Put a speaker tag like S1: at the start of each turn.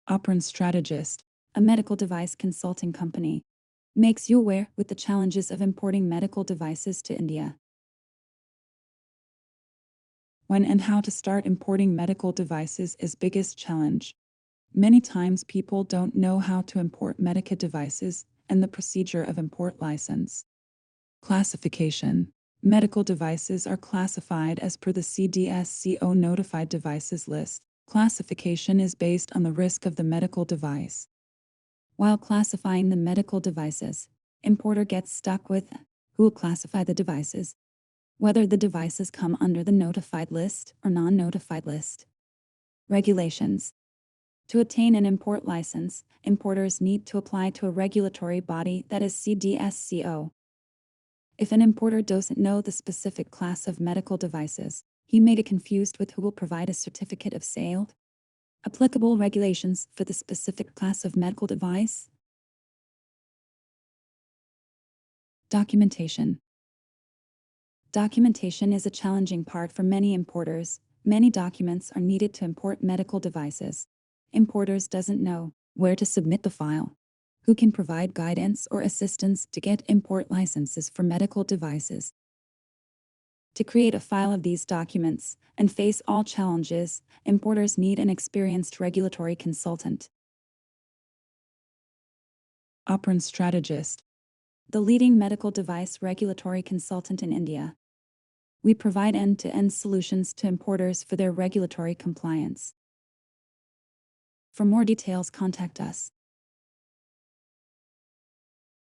S1: Operon Strategist, a medical device consulting company, makes you aware with the challenges of importing medical devices to India. When and how to start importing medical devices is biggest challenge. Many times people don't know how to import medical devices and the procedure of import license. Classification. Medical devices are classified as per the CDSCO notified devices list. Classification is based on the risk of the medical device. While classifying the medical devices, importer gets stuck with who will classify the devices, whether the devices come under the notified list or non-notified list. Regulations. To obtain an import license, importers need to apply to a regulatory body that is CDSCO. If an importer doesn't know the specific class of medical devices, he may get confused with who will provide a certificate of sale. Applicable regulations for the specific class of medical device. Documentation. Documentation is a challenging part for many importers. Many documents are needed to import medical devices. Importers doesn't know where to submit the file, who can provide guidance or assistance to get import licenses for medical devices. To create a file of these documents and face all challenges, importers need an experienced regulatory consultant. Operon Strategist, the leading medical device regulatory consultant in India. We provide end-to-end solutions to importers for their regulatory compliance. For more details, contact us.